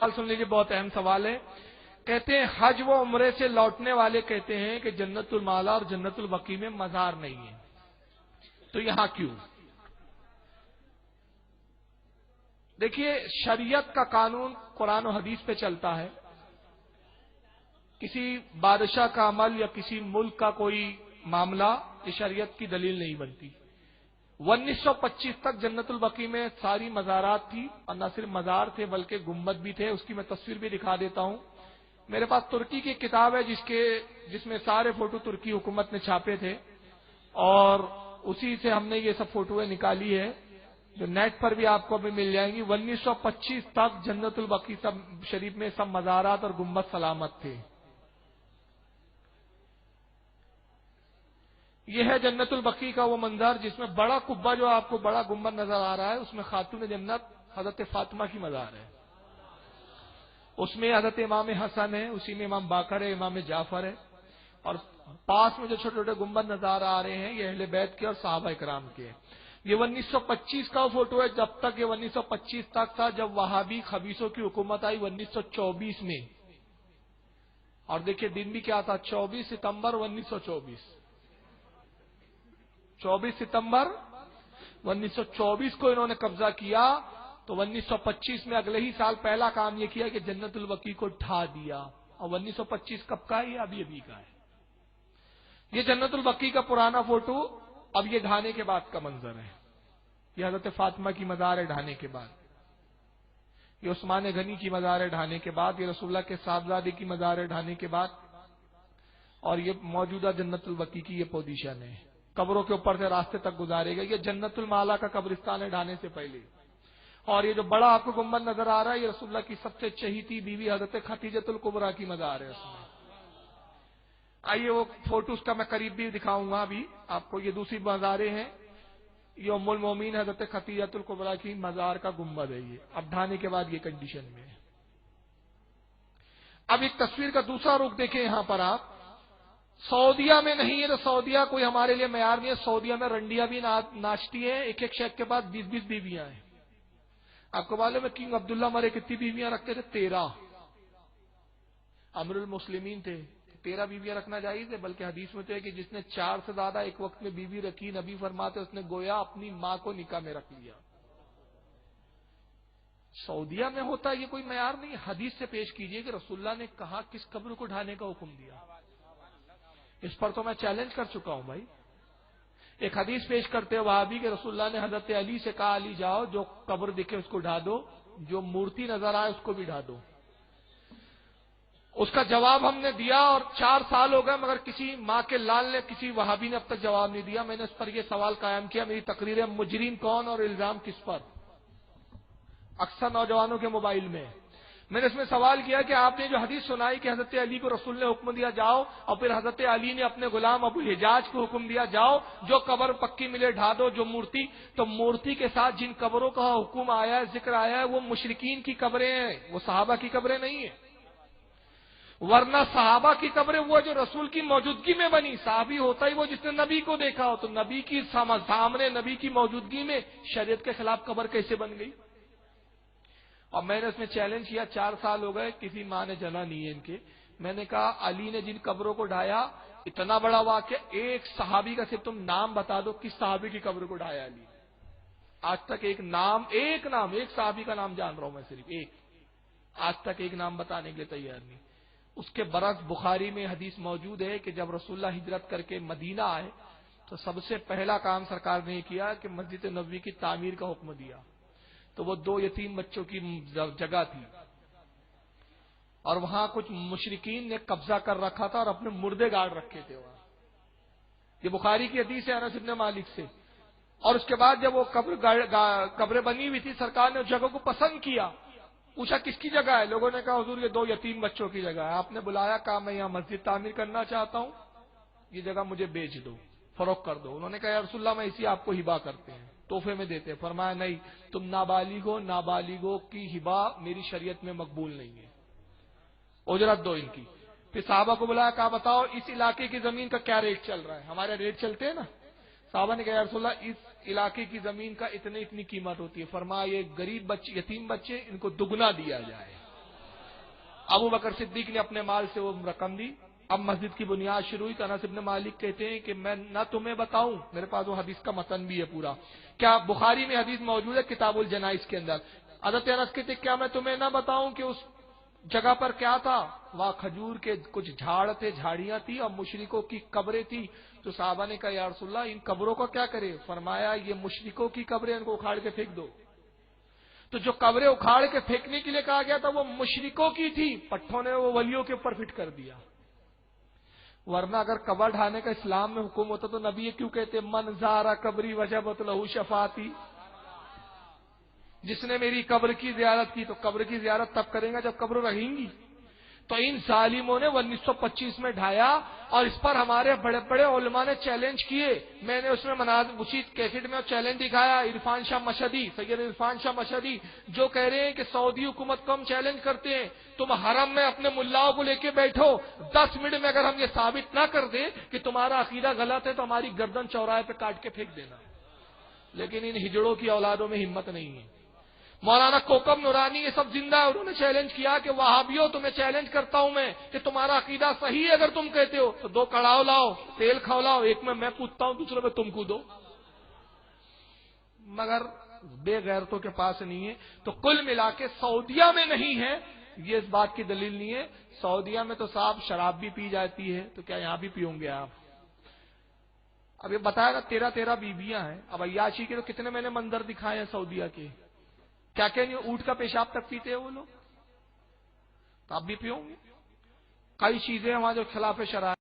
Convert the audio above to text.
سوال سن لیجیے، بہت اہم سوال ہے۔ کہتے ہیں حج و عمرے سے لوٹنے والے کہتے ہیں کہ جنت المالا اور جنت البقیع میں مزار نہیں ہے، تو یہاں کیوں؟ دیکھیے، شریعت کا قانون قرآن و حدیث پہ چلتا ہے۔ کسی بادشاہ کا عمل یا کسی ملک کا کوئی معاملہ یہ شریعت کی دلیل نہیں بنتی۔ 1925 تک جنت البقیع میں ساری مزارات تھی، اور نہ صرف مزار تھے بلکہ گنبد بھی تھے۔ اس کی میں تصویر بھی دکھا دیتا ہوں۔ میرے پاس ترکی کی کتاب ہے جس میں سارے فوٹو ترکی حکومت نے چھاپے تھے، اور اسی سے ہم نے یہ سب فوٹویں نکالی ہے جو نیٹ پر بھی آپ کو بھی مل جائیں گی۔ 1925 تک جنت البقیع شریف میں سب مزارات اور گنبد سلامت تھے۔ یہ ہے جنت البقیع کا وہ منظر جس میں بڑا قبہ جو آپ کو بڑا گنبد نظر آ رہا ہے، اس میں خاتون جنت حضرت فاطمہ کی مزار ہے۔ اس میں حضرت امام حسن ہے، اسی میں امام باقر ہے، امام جعفر ہے، اور پاس میں جو چھوٹے چھوٹے گنبد نظر آ رہے ہیں یہ اہل بیت کے اور صحابہ کرام کے ہیں۔ یہ 1925 کا فوٹو ہے، جب تک یہ 1925 تک تھا جب وہابی خبیثوں کی حکومت آئی 1924 میں۔ اور دیکھیے دن بھی کیا تھا، 24 ستمبر 1924۔ 24 ستمبر 1924 کو انہوں نے قبضہ کیا، تو 1925 میں اگلے ہی سال پہلا کام یہ کیا کہ جنت البقیع کو ڈھا دیا، اور 1925 کب کا ہے؟ یہ ابھی کا ہے۔ یہ جنت البقیع کا پرانا فوٹو اب یہ ڈھانے کے بعد کا منظر ہے۔ یہ حضرت فاطمہ کی مزار ہے ڈھانے کے بعد، یہ عثمان غنی کی مزار ہے ڈھانے کے بعد، یہ رسول اللہ کے صاحبزادے کی مزار ہے ڈھانے کے بعد، اور یہ موجودہ جنت البقیع کی یہ پوزیشن ہے۔ قبروں کے اوپر سے راستے تک گزارے گئے۔ یہ جنت المالا کا قبرستان ہے ڈھانے سے پہلے، اور یہ جو بڑا آپ کو گنبد نظر آ رہا ہے یہ رسول اللہ کی سب سے چہیتی بیوی حضرت خدیجہ الکبریٰ کی مزار ہے اس میں۔ آئیے وہ فوٹوز کا میں قریب بھی دکھاؤں گا ابھی آپ کو۔ یہ دوسری مزاریں ہیں، یہ ام المومنین حضرت خدیجہ الکبریٰ کی مزار کا گنبد ہے۔ یہ اب ڈھانے کے بعد یہ کنڈیشن میں ہے۔ اب ایک تصویر کا دوسرا رخ دیکھیں یہاں پر آپ۔ سعودیہ میں نہیں ہے تو سعودیہ کوئی ہمارے لیے معیار نہیں ہے۔ سعودیہ میں رنڈیاں بھی ناچتی ہیں، ایک ایک شیخ کے پاس 20 بیویاں ہیں۔ آپ کو معلوم ہے کنگ عبداللہ مرے کتنی بیویاں رکھتے تھے؟ 13۔ امیر المسلمین تھے، 13 بیویاں رکھنا جائز ہے، بلکہ حدیث میں تو ہے کہ جس نے 4 سے زیادہ ایک وقت میں بیوی رکھی، نبی فرماتے اس نے گویا اپنی ماں کو نکاح میں رکھ لیا۔ سعودیہ میں ہوتا یہ کوئی معیار نہیں۔ حدیث سے پیش کیجئے کہ رسول اللہ نے کہا کس قبر کو ڈھانے کا حکم دیا۔ اس پر تو میں چیلنج کر چکا ہوں بھائی۔ ایک حدیث پیش کرتے ہیں وہابی کہ رسول اللہ نے حضرت علی سے کہا علی جاؤ جو قبر دکھے اس کو ڈھا دو، جو مورتی نظر آئے اس کو بھی ڈھا دو۔ اس کا جواب ہم نے دیا، اور 4 سال ہو گئے مگر کسی ماں کے لال نے کسی وہابی نے اب تک جواب نہیں دیا۔ میں نے اس پر یہ سوال قائم کیا، میری تقریر ہے مجرم کون اور الزام کس پر؟ اکثر نوجوانوں کے موبائل میں میں نے اس میں سوال کیا کہ آپ نے جو حدیث سنائی کہ حضرت علی کو رسول نے حکم دیا جاؤ، اور پھر حضرت علی نے اپنے غلام ابو حجاج کو حکم دیا جاؤ جو قبر پکی ملے ڈھا دو، جو مورتی، تو مورتی کے ساتھ جن قبروں کا حکم آیا ہے، ذکر آیا ہے، وہ مشرکین کی قبریں ہیں، وہ صحابہ کی قبریں نہیں ہیں۔ ورنہ صحابہ کی قبریں وہ جو رسول کی موجودگی میں بنی، صحابی ہوتا ہی وہ جس نے نبی کو دیکھا ہو، تو نبی کی سامنے نبی کی موجودگی میں شریعت کے خلاف قبر کیسے بن گئی؟ اور میں نے اس میں چیلنج کیا، 4 سال ہو گئے کسی ماں نے جنا نہیں ہے ان کے۔ میں نے کہا علی نے جن قبروں کو ڈھایا، اتنا بڑا واقعہ، ایک صحابی کا صرف تم نام بتا دو کس صحابی کی قبر کو ڈھایا علی نے۔ آج تک ایک صحابی کا نام جان رہا ہوں میں، صرف ایک، آج تک ایک نام بتانے کے لیے تیار نہیں۔ اس کے برعکس بخاری میں حدیث موجود ہے کہ جب رسول اللہ ہجرت کر کے مدینہ آئے تو سب سے پہلا کام سرکار نے کیا کہ مسجد نبوی کی تعمیر کا حکم دیا۔ تو وہ 2 یتیم بچوں کی جگہ تھی، اور وہاں کچھ مشرکین نے قبضہ کر رکھا تھا اور اپنے مردے گاڑ رکھے تھے وہاں۔ یہ بخاری کی حدیث ہے انس بن مالک سے۔ اور اس کے بعد جب وہ قبریں بنی ہوئی تھی، سرکار نے اس جگہ کو پسند کیا، پوچھا کس کی جگہ ہے؟ لوگوں نے کہا حضور یہ 2 یتیم بچوں کی جگہ ہے۔ آپ نے بلایا، کہا میں یہاں مسجد تعمیر کرنا چاہتا ہوں، یہ جگہ مجھے بیچ دو، فروخت کر دو۔ انہوں نے کہا یا رسول اللہ میں اسی آپ کو ہبا کرتے ہیں، تحفے میں دیتے ہیں۔ فرمایا نہیں، تم نابالغوں کی ہبا میری شریعت میں مقبول نہیں ہے، اجرت دو ان کی۔ پھر صحابہ کو بلایا، کہا بتاؤ اس علاقے کی زمین کا کیا ریٹ چل رہا ہے؟ ہمارے ریٹ چلتے ہیں نا۔ صحابہ نے کہا یا رسول اللہ اس علاقے کی زمین کا اتنی قیمت ہوتی ہے۔ فرمایا یہ غریب بچے، یتیم بچے، ان کو دگنا دیا جائے۔ ابو بکر صدیق نے اپنے مال سے وہ رقم دی. اب مسجد کی بنیاد شروع ہوئی تو انس بن مالک کہتے ہیں کہ میں نہ تمہیں بتاؤں, میرے پاس وہ حدیث کا متن بھی ہے پورا, کیا بخاری میں حدیث موجود ہے کتاب الجنائز کے اندر. حضرت انس کہتے کیا میں تمہیں نہ بتاؤں کہ اس جگہ پر کیا تھا, وہاں کھجور کے کچھ جھاڑ تھے, جھاڑیاں تھی اور مشرکوں کی قبریں تھی. تو صحابہ نے کہا یا رسول اللہ ان قبروں کو کیا کرے؟ فرمایا یہ مشرکوں کی قبریں, ان کو اکھاڑ کے پھینک دو. تو جو قبریں اکھاڑ کے پھینکنے کے لیے کہا گیا تھا وہ مشرکوں کی تھی, پٹھوں نے وہ ولیوں کے اوپر فٹ کر دیا. ورنہ اگر قبر ڈھانے کا اسلام میں حکم ہوتا تو نبی یہ کیوں کہتے من زارا قبری وجبت لہو شفاعتی, جس نے میری قبر کی زیارت کی تو قبر کی زیارت تب کرے گا جب قبر رہیں گی. تو ان ظالموں نے 1925 میں ڈھایا اور اس پر ہمارے بڑے بڑے علماء نے چیلنج کیے. میں نے اس میں اسی کیسٹ میں چیلنج دکھایا. عرفان شاہ مشہدی, سید عرفان شاہ مشہدی جو کہہ رہے ہیں کہ سعودی حکومت کو ہم چیلنج کرتے ہیں, تم حرم میں اپنے ملاؤں کو لے کے بیٹھو, 10 منٹ میں اگر ہم یہ ثابت نہ کر دیں کہ تمہارا عقیدہ غلط ہے تو ہماری گردن چوراہے پہ کاٹ کے پھینک دینا. لیکن ان ہجڑوں کی اولادوں میں ہمت نہیں ہے. مولانا کوکب نورانی یہ سب زندہ ہے, انہوں نے چیلنج کیا کہ وہابیوں تمہیں چیلنج کرتا ہوں میں کہ تمہارا عقیدہ صحیح ہے اگر تم کہتے ہو تو 2 کڑاؤ لاؤ, تیل کھولاؤ, ایک میں کودتا ہوں دوسرے میں تم کودو. مگر بے غیرتوں کے پاس نہیں ہے. تو کل ملا کے سعودیہ میں نہیں ہے یہ اس بات کی دلیل نہیں ہے. سعودیہ میں تو صاحب شراب بھی پی جاتی ہے, تو کیا یہاں بھی پیوں گے آپ؟ اب یہ بتایا نا 13 بیویاں ہیں. اب عیاشی کے تو کتنے میں نے منظر دکھائے ہیں سعودیہ کے, کیا کہ نہیں اونٹ کا پیشاب تک پیتے ہیں وہ لوگ, تو آپ بھی پیوں گے. کئی چیزیں وہاں جو خلاف شرع